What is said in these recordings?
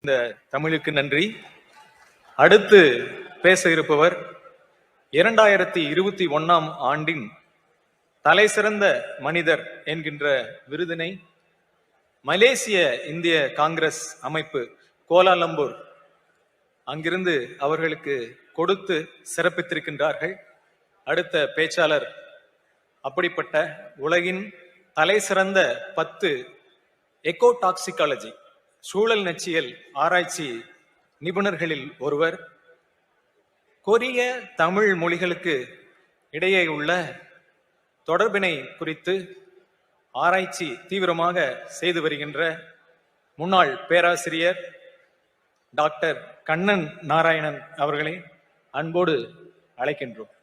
இந்த தமிழுக்கு நன்றி. அடுத்து பேச இருப்பவர் 2021 ஆண்டின் தலை சிறந்த மனிதர் என்கின்ற விருதினை மலேசிய இந்திய காங்கிரஸ் அமைப்பு கோலாலம்பூர் அங்கிருந்து அவர்களுக்கு கொடுத்து சிறப்பித்திருக்கின்றார்கள். அடுத்த பேச்சாளர் அப்படிப்பட்ட உலகின் தலை சிறந்த 10 எக்கோடாக்சிகாலஜி சூழல் நச்சியல் ஆராய்ச்சி நிபுணர்களில் ஒருவர். கொரிய தமிழ் மொழிகளுக்கு இடையே உள்ள தொடர்பினை குறித்து ஆராய்ச்சி தீவிரமாக செய்து வருகின்ற முன்னாள் பேராசிரியர் டாக்டர் கண்ணன் நாராயணன் அவர்களை அன்போடு அழைக்கின்றோம்.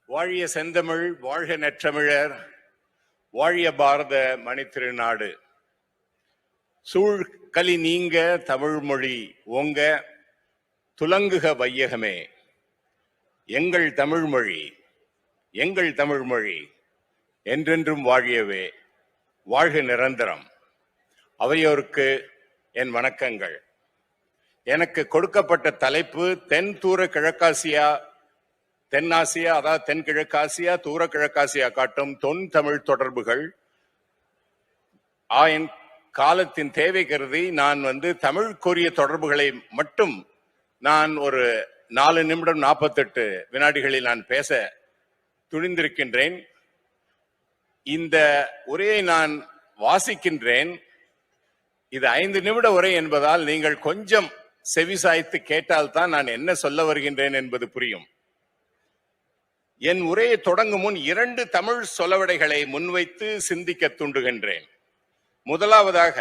வாழிய செந்தமிழ், வாழ்க நற்றமிழர், வாழிய பாரத மணித்திருநாடு. சூழ்கலி நீங்க தமிழ் மொழி ஓங்க, துலங்குக வையகமே. எங்கள் தமிழ்மொழி, எங்கள் தமிழ்மொழி என்றென்றும் வாழியவே, வாழ்க நிரந்தரம். அவையோருக்கு என் வணக்கங்கள். எனக்கு கொடுக்கப்பட்ட தலைப்பு தென் தூர கிழக்காசியா, தென்னாசியா, அதாவது தென்கிழக்காசியா, தூர கிழக்காசியா காட்டும் தொன் தமிழ் தொடர்புகள். என் காலத்தின் தேவை கருதி நான் தமிழ் கொரிய தொடர்புகளை மட்டும் நான் ஒரு 4 நிமிடம் 48 வினாடிகளில் நான் பேச துணிந்திருக்கின்றேன். இந்த உரையை நான் வாசிக்கின்றேன். இது 5 நிமிட உரை என்பதால் நீங்கள் கொஞ்சம் செவிசாய்த்து கேட்டால்தான் நான் என்ன சொல்ல வருகின்றேன் என்பது புரியும். என் உரையை தொடங்கும் முன் 2 தமிழ் சொலவடைகளை முன்வைத்து சிந்திக்க தூண்டுகின்றேன். முதலாவதாக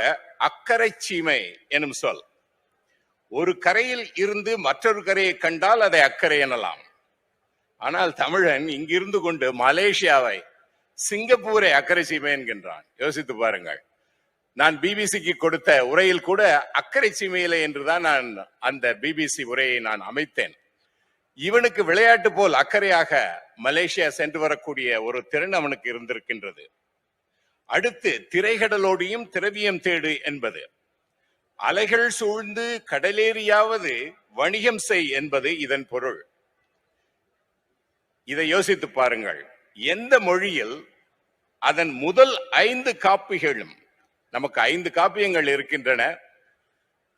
அக்கறை சீமை எனும் சொல். ஒரு கரையில் இருந்து மற்றொரு கரையை கண்டால் அதை அக்கறை எனலாம். ஆனால் தமிழன் இங்கிருந்து கொண்டு மலேசியாவை, சிங்கப்பூரை அக்கறை சீமை என்கின்றான். யோசித்து பாருங்கள். நான் பிபிசிக்கு கொடுத்த உரையில் கூட அக்கறை சீமையிலே என்றுதான் நான் அந்த பிபிசி உரையை நான் அமைத்தேன். இவனுக்கு விளையாட்டு போல் அக்கறையாக மலேசியா சென்று வரக்கூடிய ஒரு திறன் அவனுக்கு இருந்திருக்கின்றது. அடுத்து திரைகடலோடியும் திரவியம் தேடு என்பது. அலைகள் சூழ்ந்து கடலேறியாவது வணிகம் செய் என்பது இதன் பொருள். இதை யோசித்து பாருங்கள். எந்த மொழியில் அதன் முதல் 5 காப்பிகளும், நமக்கு 5 காப்பியங்கள் இருக்கின்றன.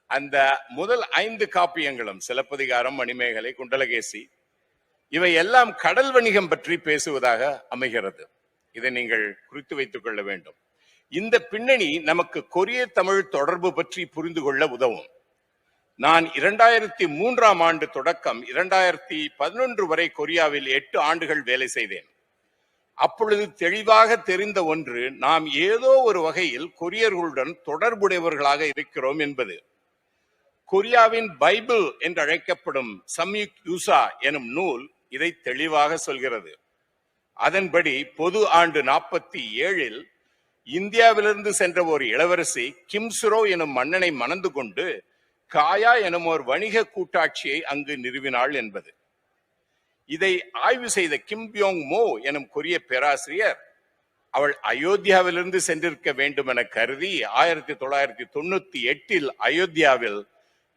அந்த முதல் 5 காப்பியங்களும் சிலப்பதிகாரம், மணிமேகலை, குண்டலகேசி, இவை எல்லாம் கடல் வணிகம் பற்றி பேசுவதாக அமைகிறது. இதை நீங்கள் குறித்து வைத்துக் கொள்ள வேண்டும். இந்த பின்னணி நமக்கு கொரிய தமிழ் தொடர்பு பற்றி புரிந்து கொள்ள உதவும். நான் 2003ஆம் ஆண்டு தொடக்கம் 2011 வரை கொரியாவில் 8 ஆண்டுகள் வேலை செய்தேன். அப்பொழுது தெளிவாக தெரிந்த ஒன்று, நாம் ஏதோ ஒரு வகையில் கொரியர்களுடன் தொடர்புடையவர்களாக இருக்கிறோம் என்பது. கொரியாவின் பைபிள் என்று அழைக்கப்படும் சம்யுக் யூசா எனும் நூல் இதை தெளிவாக சொல்கிறது. அதன்படி பொது ஆண்டு 47இல் இந்தியாவிலிருந்து சென்ற ஒரு இளவரசி கிம்சுரோ எனும் மன்னனை மணந்து கொண்டு காயா எனும் ஒரு வணிக கூட்டாட்சியை அங்கு நிறுவினாள் என்பது. இதை ஆய்வு செய்த கிம் பியோங் மோ எனும் கொரிய பேராசிரியர், அவள் அயோத்தியாவிலிருந்து சென்றிருக்க வேண்டும் என கருதி 1998இல் அயோத்தியாவில்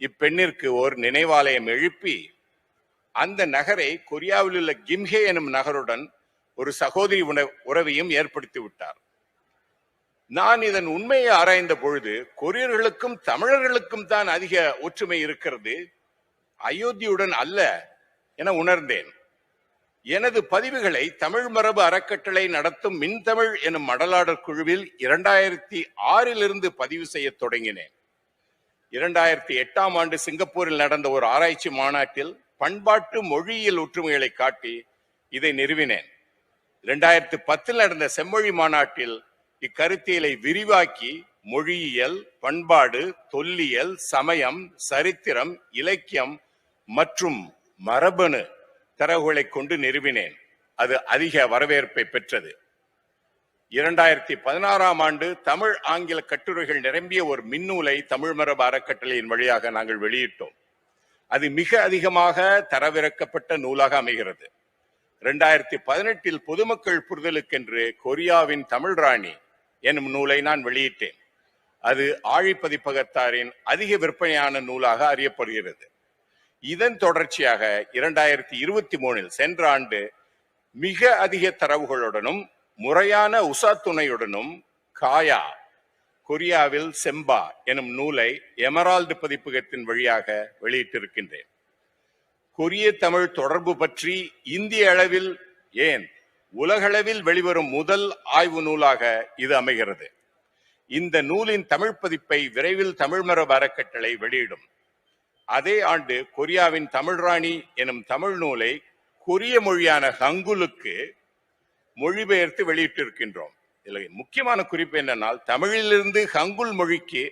இப்பெண்ணிற்கு ஒரு நினைவாலயம் எழுப்பி அந்த நகரை கொரியாவில் உள்ள கிம்ஹே எனும் நகருடன் ஒரு சகோதரி உறவையும் ஏற்படுத்தி விட்டார். நான் இதன் உண்மையை ஆராய்ந்த பொழுது கொரியர்களுக்கும் தமிழர்களுக்கும் தான் அதிக ஒற்றுமை இருக்கிறது, அயோத்தியுடன் அல்ல என உணர்ந்தேன். எனது பதிவுகளை தமிழ் மரபு அறக்கட்டளை நடத்தும் மின்தமிழ் எனும் மடலாடர் குழுவில் 2006இலிருந்து பதிவு செய்ய தொடங்கினேன். 2008ஆம் ஆண்டு சிங்கப்பூரில் நடந்த ஒரு ஆராய்ச்சி மாநாட்டில் பண்பாட்டு மொழியியல் ஒற்றுமைகளை காட்டி இதை நிறுவினேன். 2010 நடந்த செம்மொழி மாநாட்டில் இக்கருத்தியலை விரிவாக்கி மொழியியல், பண்பாடு, தொல்லியல், சமயம், சரித்திரம், இலக்கியம் மற்றும் மரபணு தரவுகளை கொண்டு நிறுவினேன். அது அதிக வரவேற்பை பெற்றது. 2016ஆம் ஆண்டு தமிழ் ஆங்கில கட்டுரைகள் நிரம்பிய ஒரு மின்னூலை தமிழ் மரபு அறக்கட்டளையின் வழியாக நாங்கள் வெளியிட்டோம். அது மிக அதிகமாக தரவிறக்கப்பட்ட நூலாக அமைகிறது. 2018 பொதுமக்கள் புரிதலுக்கென்று கொரியாவின் தமிழ் ராணி எனும் நூலை நான் வெளியிட்டேன். அது ஆழிப்பதிப்பகத்தாரின் அதிக விற்பனையான நூலாக அறியப்படுகிறது. இதன் தொடர்ச்சியாக 2023 சென்ற ஆண்டு மிக அதிக தரவுகளுடனும் முறையான உசா துணையுடனும் காயா கொரியாவில் செம்பா எனும் நூலை எமரால்டு பதிப்பகத்தின் வழியாக வெளியிட்டிருக்கின்றேன். கொரிய தமிழ் தொடர்பு பற்றி இந்திய அளவில் ஏன் உலகளவில் வெளிவரும் முதல் ஆய்வு நூலாக இது அமைகிறது. இந்த நூலின் தமிழ் பதிப்பை விரைவில் தமிழ் மரபு அறக்கட்டளை வெளியிடும். அதே ஆண்டு கொரியாவின் தமிழ் ராணி எனும் தமிழ் நூலை கொரிய மொழியான ஹங்குலுக்கு மொழிபெயர்த்து வெளியிட்டிருக்கின்றோம். இதில் முக்கியமான குறிப்பு என்னென்னால், தமிழிலிருந்து ஹங்குல் மொழிக்கு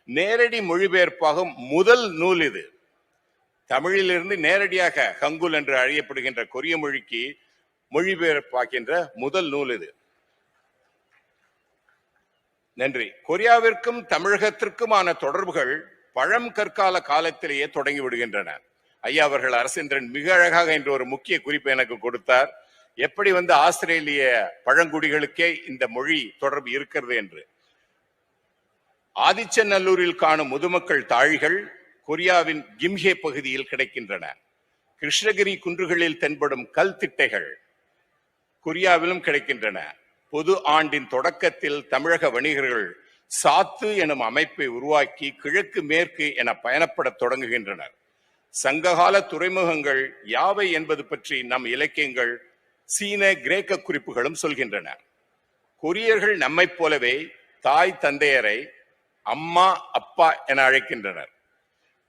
நேரடி மொழிபெயர்ப்பாகும் முதல் நூல் இது. தமிழிலிருந்து நேரடியாக ஹங்குல் என்று அறியப்படுகின்ற கொரிய மொழிக்கு மொழிபெயர்ப்பாகின்ற முதல் நூல் இது. நன்றி. கொரியாவிற்கும் தமிழகத்திற்குமான தொடர்புகள் பழம் கற்கால காலத்திலேயே தொடங்கி விடுகின்றன. ஐயா அவர்கள் அரசேந்திரன் மிக அழகாக என்று ஒரு முக்கிய குறிப்பை எனக்கு கொடுத்தார். எப்படி ஆஸ்திரேலிய பழங்குடிகளுக்கே இந்த மொழி தொடர்பு இருக்கிறது என்று. ஆதிச்சநல்லூரில் காணும் முதுமக்கள் தாழிகள் கொரியாவின் கிம்ஹே பகுதியில் கிடைக்கின்றன. கிருஷ்ணகிரி குன்றுகளில் தென்படும் கல் திட்டைகள் கொரியாவிலும் கிடைக்கின்றன. பொது ஆண்டின் தொடக்கத்தில் தமிழக வணிகர்கள் சாத்து எனும் அமைப்பை உருவாக்கி கிழக்கு மேற்கு என பயணப்பட தொடங்குகின்றனர். சங்ககால துறைமுகங்கள் யாவை என்பது பற்றி நம் இலக்கியங்கள் சீன கிரேக்க குறிப்புகளும் சொல்கின்றன. கொரியர்கள் நம்மை போலவே தாய் தந்தையரை அம்மா அப்பா என அழைக்கின்றனர்.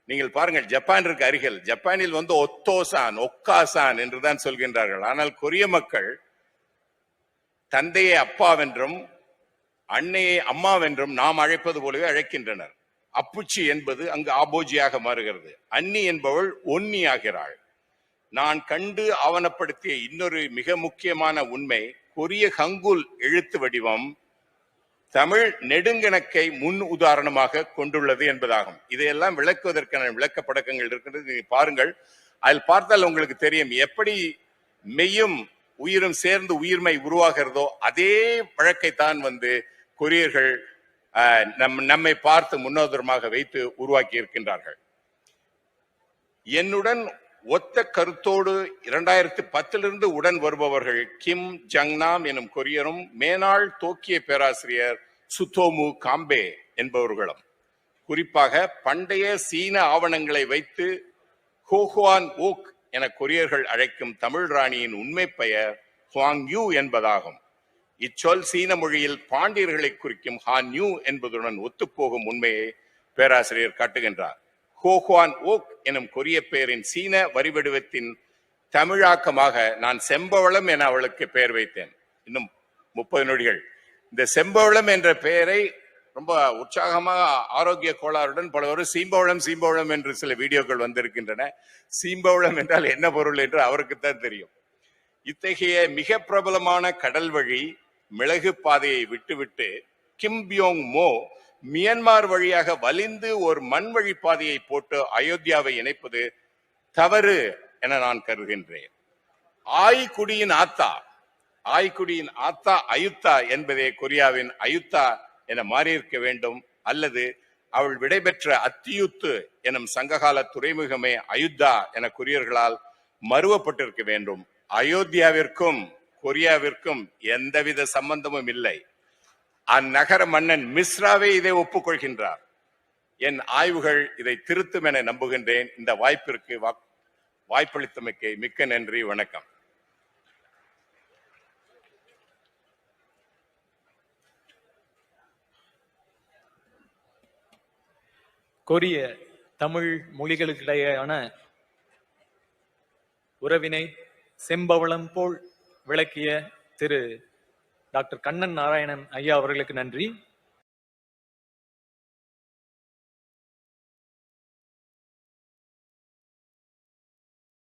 நீங்கள் பாருங்கள், ஜப்பானிற்கு அருகில் ஜப்பானில் ஒத்தோசான் ஒக்காசான் என்றுதான் சொல்கின்றார்கள். ஆனால் கொரிய மக்கள் தந்தையை அப்பாவென்றும் அன்னையை அம்மாவென்றும் நாம் அழைப்பது போலவே அழைக்கின்றனர். அப்புச்சி என்பது அங்கு ஆபோஜியாக மாறுகிறது. அன்னி என்பவள் ஒன்னி ஆகிறாள். நான் கண்டு ஆவணப்படுத்திய இன்னொரு மிக முக்கியமான உண்மை, கொரிய ஹங்குல் எழுத்து வடிவம் தமிழ் நெடுங்கணக்கை முன் உதாரணமாக கொண்டுள்ளது என்பதாகும். இதையெல்லாம் விளக்குவதற்கான விளக்க படக்கங்கள் இருக்கின்றது. நீங்க பாருங்கள், அதில் பார்த்தால் உங்களுக்கு தெரியும் எப்படி மெய்யும் உயிரும் சேர்ந்து உயிர்மை உருவாகிறதோ அதே வழக்கைத்தான் கொரியர்கள் நம்மை பார்த்து முன்னோதரமாக வைத்து உருவாக்கி இருக்கின்றார்கள். என்னுடன் ஒத்த கருத்தோடு 2010 உடன் வருபவர்கள் கிம் ஜங்நாம் எனும் கொரியரும் மேனாள் தோக்கிய பேராசிரியர் சுத்தோமு காம்பே என்பவர்களும். குறிப்பாக பண்டைய சீன ஆவணங்களை வைத்து ஹோஹுவான் ஓக் என கொரியர்கள் அழைக்கும் தமிழ் ராணியின் உண்மை பெயர் ஹுவாங் யூ என்பதாகும். இச்சொல் சீன மொழியில் பாண்டியர்களை குறிக்கும் ஹான் யூ என்பதுடன் ஒத்துப்போகும் உண்மையை பேராசிரியர் காட்டுகின்றார். ஹோஹுவான் ஓக் எனும் கொரிய பெயரின் சீன வரிவடிவத்தின் தமிழாக்கமாக நான் செம்பவளம் என அவளுக்கு பெயர் வைத்தேன். இன்னும் 30 நொடிகள். இந்த செம்பவளம் என்ற பெயரை ரொம்ப உற்சாகமாக ஆரோக்கிய கோளாறுடன் பலவரும் சீம்பவளம் என்று சில வீடியோக்கள் வந்திருக்கின்றன. சீம்பவளம் என்றால் என்ன பொருள் என்று அவருக்குத்தான் தெரியும். இத்தகைய மிக பிரபலமான கடல் வழி மிளகு பாதையை விட்டுவிட்டு கிம்பியோங் மோ மியான்மர் வழியாக வலிந்து ஒரு மண் வழி பாதையை போட்டு அயோத்தியாவை இணைப்பது தவறு என நான் கருதுகின்றேன். ஆய்குடியின் ஆத்தா அயுத்தா என்பதே கொரியாவின் அயுத்தா என மாறியிருக்க வேண்டும். அல்லது அவள் விடைபெற்ற அத்தியுத்து எனும் சங்ககால துறைமுகமே அயுத்தா என கொரியர்களால் மறுவப்பட்டிருக்க வேண்டும். அயோத்தியாவிற்கும் கொரியாவிற்கும் எந்தவித சம்பந்தமும் இல்லை. அந்நகர மன்னன் மிஸ்ராவே இதை ஒப்புக்கொள்கின்றார். என் ஆய்வுகள் இதை திருத்தும் என நம்புகின்றேன். இந்த வாய்ப்பளித்தமைக்கு மிக்க நன்றி. வணக்கம். கொரிய தமிழ் மொழிகளுக்கிடையேயான உறவினை செம்பவளம் போல் விளக்கிய திரு டாக்டர் கண்ணன் நாராயணன் ஐயா அவர்களுக்கு நன்றி.